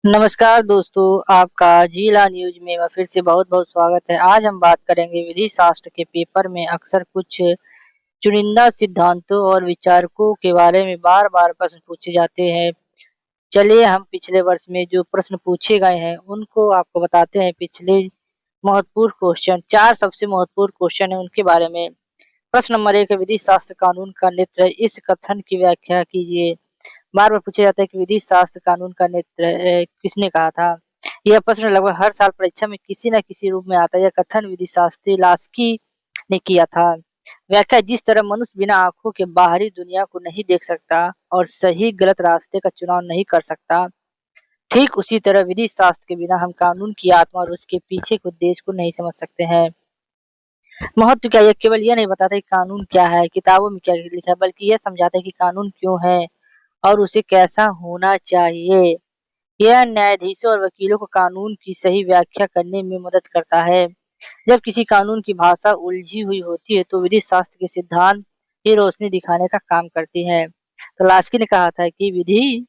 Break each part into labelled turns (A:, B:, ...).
A: नमस्कार दोस्तों, आपका जिला न्यूज में फिर से बहुत-बहुत स्वागत है। आज हम बात करेंगे विधि शास्त्र के पेपर में अक्सर कुछ चुनिंदा सिद्धांतों और विचारकों के बारे में बार-बार प्रश्न पूछे जाते हैं। चलिए हम पिछले वर्ष में जो प्रश्न पूछे गए हैं, उनको आपको बताते हैं। पिछले महत्वपूर्ण क्वेश्चन 4 सबसे महत्वपूर्ण क्वेश्चन है उनके बारे में। प्रश्न नंबर 1 है, विधि शास्त्र कानून का नेत्र है, इस कथन की व्याख्या कीजिए। बार-बार पूछा जाता है कि विधि शास्त्र कानून का नेत्र किसने कहा था? यह प्रश्न लगभग हर साल परीक्षा में किसी न किसी रूप में आता है। यह कथन विधि शास्त्री लास्की ने किया था। व्याख्या, जिस तरह मनुष्य बिना आँखों के बाहरी दुनिया को नहीं देख सकता और सही गलत रास्ते का चुनाव नहीं कर सकता, ठीक उसी तरह विधि शास्त्र के बिना हम कानून की आत्मा और उसके पीछे के उद्देश्य को नहीं समझ सकते हैं। महत्व क्या है? यह केवल यह नहीं बताता कि कानून क्या है, किताबों में क्या लिखा है, बल्कि यह समझाता है कि कानून क्यों है और उसे कैसा होना चाहिए। यह न्यायाधीशों और वकीलों को कानून की सही व्याख्या करने में मदद करता है। जब किसी कानून की भाषा उलझी हुई होती है, तो विधि शास्त्र के सिद्धांत ये रोशनी दिखाने का काम करती है। तो लास्की ने कहा था कि विधि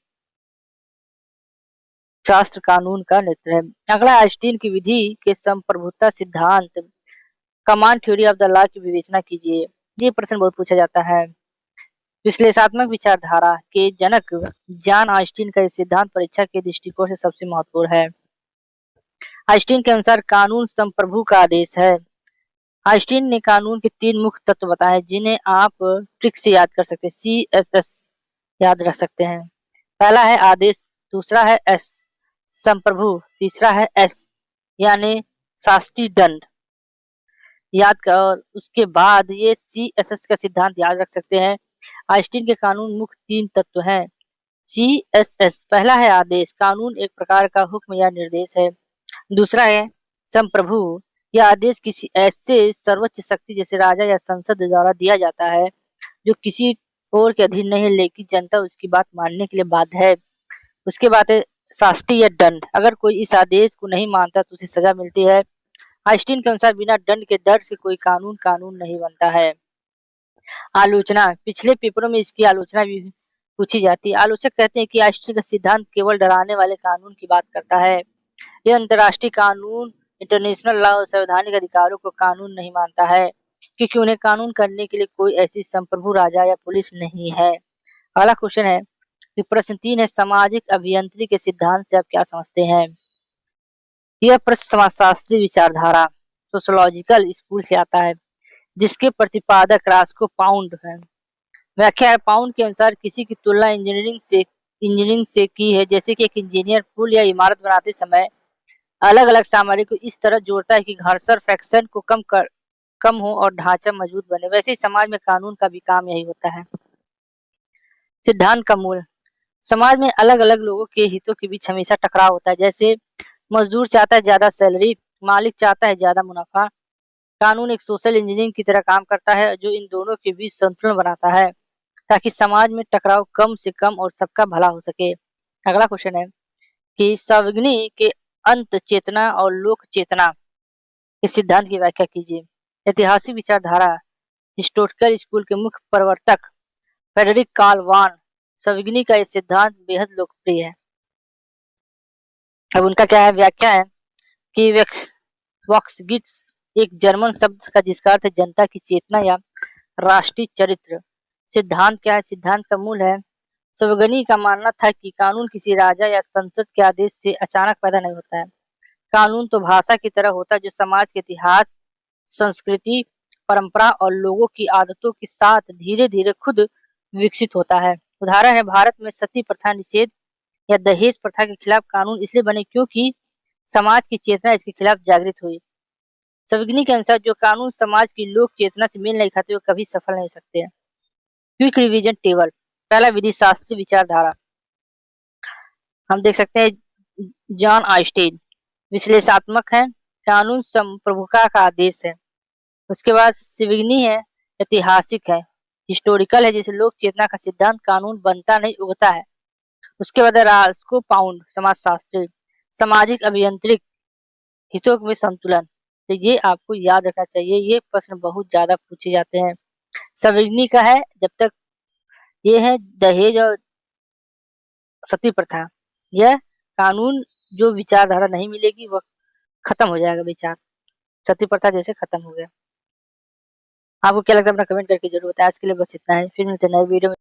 A: शास्त्र कानून का नेत्र है। अगला, आइंस्टीन की विधि के संप्रभुता सिद्धांत, command theory of the law की विवेचना कीजिए। ये प्रश्न बहुत पूछा जाता है। विश्लेषणात्मक विचारधारा के जनक जॉन ऑस्टिन का ये सिद्धांत परीक्षा के दृष्टिकोण से सबसे महत्वपूर्ण है। ऑस्टिन के अनुसार कानून संप्रभु का आदेश है। ऑस्टिन ने कानून के 3 मुख्य तत्व बताए जिन्हें आप ट्रिक से याद कर सकते हैं, CSS याद रख सकते हैं। पहला है आदेश, दूसरा है S संप्रभु, तीसरा है S यानी शास्त्रीय दंड। याद कर और उसके बाद ये CSS का सिद्धांत याद रख सकते हैं। ऑस्टिन के कानून मुख्य 3 तत्व हैं। CSS, पहला है आदेश, कानून एक प्रकार का हुक्म या निर्देश है। दूसरा है संप्रभु, यह आदेश किसी ऐसे सर्वोच्च शक्ति जैसे राजा या संसद द्वारा दिया जाता है जो किसी और के अधीन नहीं है, लेकिन जनता उसकी बात मानने के लिए बाध्य है। उसके बाद है शास्ति या दंड, अगर कोई इस आदेश को नहीं मानता तो उसे सजा मिलती है। आइंस्टीन के अनुसार बिना दंड के डर से कोई कानून कानून नहीं बनता है। आलोचना, पिछले पेपरों में इसकी आलोचना भी पूछी जाती है। आलोचक कहते हैं कि आइंस्टीन का सिद्धांत केवल डराने वाले कानून की बात करता है। यह अंतर्राष्ट्रीय कानून, इंटरनेशनल लॉ और संवैधानिक अधिकारों को कानून नहीं मानता है, क्योंकि उन्हें कानून करने के लिए कोई ऐसी संप्रभु राजा या पुलिस नहीं है। अगला क्वेश्चन है कि प्रश्न 3 है, सामाजिक अभियांत्रिकी के सिद्धांत से आप क्या समझते हैं? यह प्रश्न समाजशास्त्री विचारधारा, सोशियोलॉजिकल स्कूल से आता है, जिसके प्रतिपादक रास्को पाउंड हैं। व्याख्या है, पाउंड के अनुसार किसी की तुलना इंजीनियरिंग से की है, जैसे कि एक इंजीनियर पुल या इमारत बनाते समय अलग अलग सामग्री को इस तरह जोड़ता है कि घर्षण फ्रैक्शन को कम हो और ढांचा मजबूत बने, वैसे ही समाज में कानून का भी काम यही होता है। सिद्धांत का मूल, समाज में अलग अलग लोगों के हितों के बीच हमेशा टकराव होता है। जैसे मजदूर चाहता है ज्यादा सैलरी, मालिक चाहता है ज्यादा मुनाफा। कानून एक सोशल इंजीनियरिंग की तरह काम करता है जो इन दोनों के बीच संतुलन बनाता है ताकि समाज में टकराव कम से कम और सबका भला हो सके। अगला क्वेश्चन है कि सावर्जनी के अंत चेतना और लोक चेतना के सिद्धांत की व्याख्या कीजिए। ऐतिहासिक विचारधारा, हिस्टोरिकल स्कूल के मुख्य प्रवर्तक फ्रेडरिक कार्ल वान सावर्जनी का यह सिद्धांत बेहद लोकप्रिय है। अब उनका क्या है, व्याख्या है कि वॉक्सगिट्स एक जर्मन शब्द का जिसका अर्थ है जनता की चेतना या राष्ट्रीय चरित्र। सिद्धांत क्या है? सिद्धांत का मूल है, सावर्जनी का मानना था कि कानून किसी राजा या संसद के आदेश से अचानक पैदा नहीं होता है। कानून तो भाषा की तरह होता है जो समाज के इतिहास, संस्कृति, परंपरा और लोगों की आदतों के साथ धीरे धीरे खुद विकसित होता है। उदाहरण है, भारत में सती प्रथा निषेध या दहेज प्रथा के खिलाफ कानून इसलिए बने क्योंकि समाज की चेतना इसके खिलाफ जागृत हुई। सावर्जनी के अनुसार जो कानून समाज की लोक चेतना से मेल नहीं खाते वो कभी सफल नहीं हो सकते हैं। क्विक रिवीजन टेबल, पहला विधि शास्त्री विचारधारा, हम देख सकते हैं जॉन ऑस्टिन विश्लेषणात्मक है, कानून संप्रभुता का आदेश है। उसके बाद सावर्जनी है, ऐतिहासिक है, हिस्टोरिकल है, जैसे लोक चेतना का सिद्धांत कानून बनता नहीं उगता है। उसके बाद रास्को पाउंड समाजशास्त्री, सामाजिक अभियांत्रिक, हितों में संतुलन। तो ये आपको याद रखना चाहिए, ये प्रश्न बहुत ज्यादा पूछे जाते हैं। सावर्जनी का है, जब तक ये है दहेज और सती प्रथा, यह कानून जो विचारधारा नहीं मिलेगी वह खत्म हो जाएगा विचार। सती प्रथा जैसे खत्म हो गया। आपको क्या लगता है अपना कमेंट करके ज़रूर बताएँ। आज के लिए बस इतना ही। फिर मिलते हैं नए वीडियो में।